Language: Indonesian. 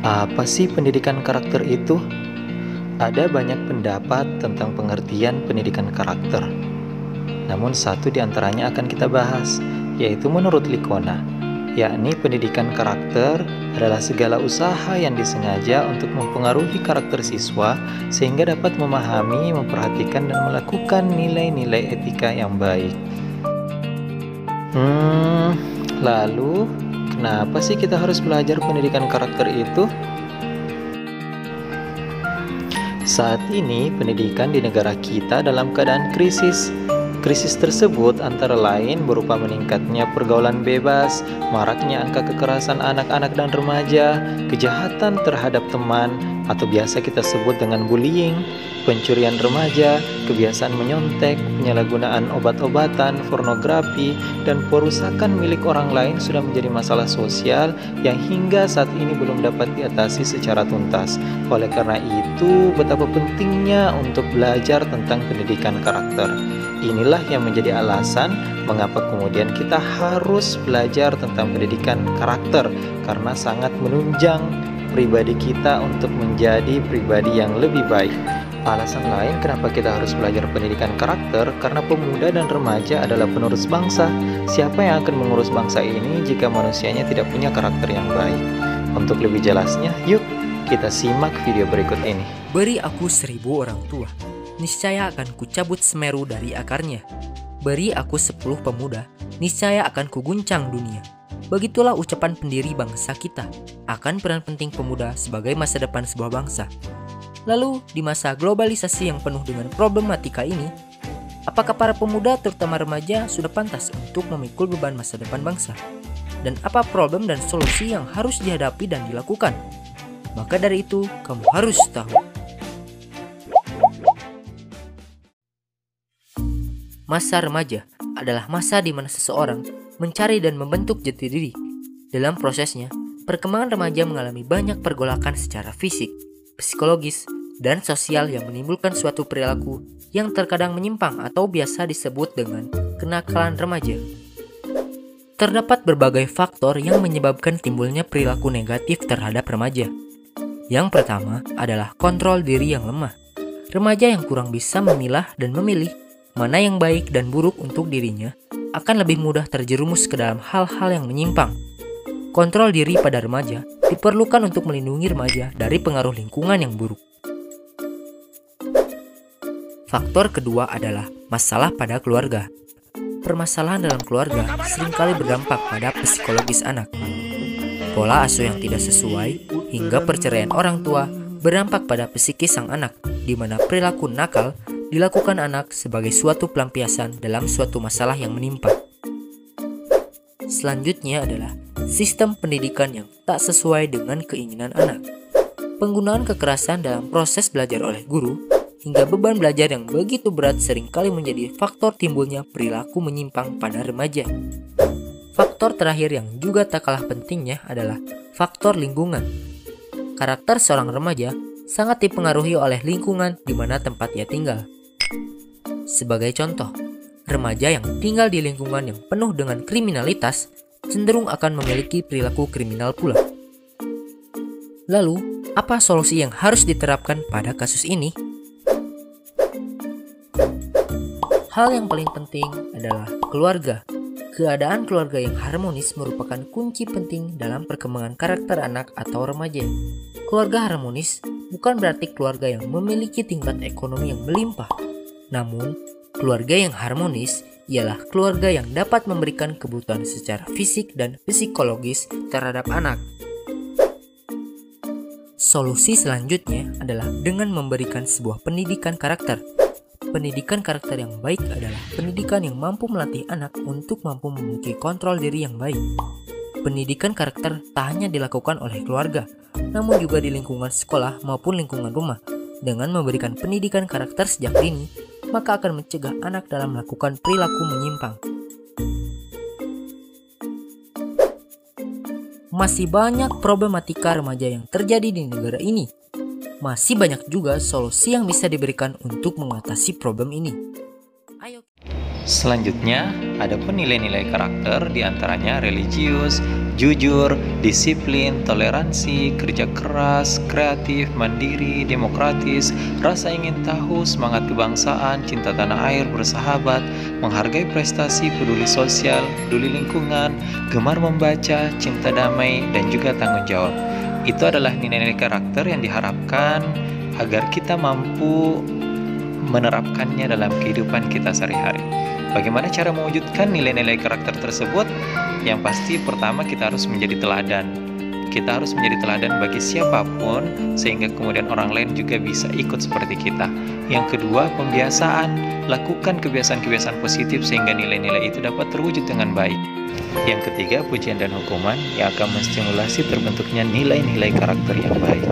Apa sih pendidikan karakter itu? Ada banyak pendapat tentang pengertian pendidikan karakter. Namun satu di antaranya akan kita bahas, yaitu menurut Likona, yakni pendidikan karakter adalah segala usaha yang disengaja untuk mempengaruhi karakter siswa sehingga dapat memahami, memperhatikan, dan melakukan nilai-nilai etika yang baik. Lalu kenapa sih kita harus belajar pendidikan karakter itu? Saat ini pendidikan di negara kita dalam keadaan krisis. Krisis tersebut antara lain berupa meningkatnya pergaulan bebas, maraknya angka kekerasan anak-anak dan remaja, kejahatan terhadap teman atau biasa kita sebut dengan bullying, pencurian remaja, kebiasaan menyontek, penyalahgunaan obat-obatan, pornografi, dan perusakan milik orang lain sudah menjadi masalah sosial yang hingga saat ini belum dapat diatasi secara tuntas. Oleh karena itu, betapa pentingnya untuk belajar tentang pendidikan karakter. Inilah yang menjadi alasan mengapa kemudian kita harus belajar tentang pendidikan karakter, karena sangat menunjang pribadi kita untuk menjadi pribadi yang lebih baik. Alasan lain kenapa kita harus belajar pendidikan karakter, karena pemuda dan remaja adalah penerus bangsa. Siapa yang akan mengurus bangsa ini jika manusianya tidak punya karakter yang baik? Untuk lebih jelasnya, yuk kita simak video berikut ini. Beri aku 1000 orang tua, niscaya akan kucabut Semeru dari akarnya. Beri aku 10 pemuda, niscaya akan kuguncang dunia. Begitulah ucapan pendiri bangsa kita akan peran penting pemuda sebagai masa depan sebuah bangsa. Lalu, di masa globalisasi yang penuh dengan problematika ini, apakah para pemuda terutama remaja sudah pantas untuk memikul beban masa depan bangsa? Dan apa problem dan solusi yang harus dihadapi dan dilakukan? Maka dari itu, kamu harus tahu. Masa remaja adalah masa di mana seseorang mencari dan membentuk jati diri. Dalam prosesnya, perkembangan remaja mengalami banyak pergolakan secara fisik, psikologis, dan sosial yang menimbulkan suatu perilaku yang terkadang menyimpang atau biasa disebut dengan kenakalan remaja. Terdapat berbagai faktor yang menyebabkan timbulnya perilaku negatif terhadap remaja. Yang pertama adalah kontrol diri yang lemah. Remaja yang kurang bisa memilah dan memilih mana yang baik dan buruk untuk dirinya akan lebih mudah terjerumus ke dalam hal-hal yang menyimpang. Kontrol diri pada remaja diperlukan untuk melindungi remaja dari pengaruh lingkungan yang buruk. Faktor kedua adalah masalah pada keluarga. Permasalahan dalam keluarga seringkali berdampak pada psikologis anak. Pola asuh yang tidak sesuai hingga perceraian orang tua berdampak pada psikis sang anak, di mana perilaku nakal dilakukan anak sebagai suatu pelampiasan dalam suatu masalah yang menimpa. Selanjutnya adalah sistem pendidikan yang tak sesuai dengan keinginan anak. Penggunaan kekerasan dalam proses belajar oleh guru hingga beban belajar yang begitu berat seringkali menjadi faktor timbulnya perilaku menyimpang pada remaja. Faktor terakhir yang juga tak kalah pentingnya adalah faktor lingkungan. Karakter seorang remaja sangat dipengaruhi oleh lingkungan di mana tempat ia tinggal. Sebagai contoh, remaja yang tinggal di lingkungan yang penuh dengan kriminalitas cenderung akan memiliki perilaku kriminal pula. Lalu, apa solusi yang harus diterapkan pada kasus ini? Hal yang paling penting adalah keluarga. Keadaan keluarga yang harmonis merupakan kunci penting dalam perkembangan karakter anak atau remaja. Keluarga harmonis bukan berarti keluarga yang memiliki tingkat ekonomi yang melimpah. Namun, keluarga yang harmonis ialah keluarga yang dapat memberikan kebutuhan secara fisik dan psikologis terhadap anak. Solusi selanjutnya adalah dengan memberikan sebuah pendidikan karakter. Pendidikan karakter yang baik adalah pendidikan yang mampu melatih anak untuk mampu memiliki kontrol diri yang baik. Pendidikan karakter tak hanya dilakukan oleh keluarga, namun juga di lingkungan sekolah maupun lingkungan rumah. Dengan memberikan pendidikan karakter sejak dini, maka akan mencegah anak dalam melakukan perilaku menyimpang. Masih banyak problematika remaja yang terjadi di negara ini. Masih banyak juga solusi yang bisa diberikan untuk mengatasi problem ini. Ayo. Selanjutnya, ada pun nilai-nilai karakter diantaranya religius, jujur, disiplin, toleransi, kerja keras, kreatif, mandiri, demokratis, rasa ingin tahu, semangat kebangsaan, cinta tanah air, bersahabat, menghargai prestasi, peduli sosial, peduli lingkungan, gemar membaca, cinta damai, dan juga tanggung jawab. Itu adalah nilai-nilai karakter yang diharapkan agar kita mampu menerapkannya dalam kehidupan kita sehari-hari. Bagaimana cara mewujudkan nilai-nilai karakter tersebut? Yang pasti pertama kita harus menjadi teladan. Kita harus menjadi teladan bagi siapapun sehingga kemudian orang lain juga bisa ikut seperti kita. Yang kedua, pembiasaan. Lakukan kebiasaan-kebiasaan positif sehingga nilai-nilai itu dapat terwujud dengan baik. Yang ketiga, pujian dan hukuman yang akan menstimulasi terbentuknya nilai-nilai karakter yang baik.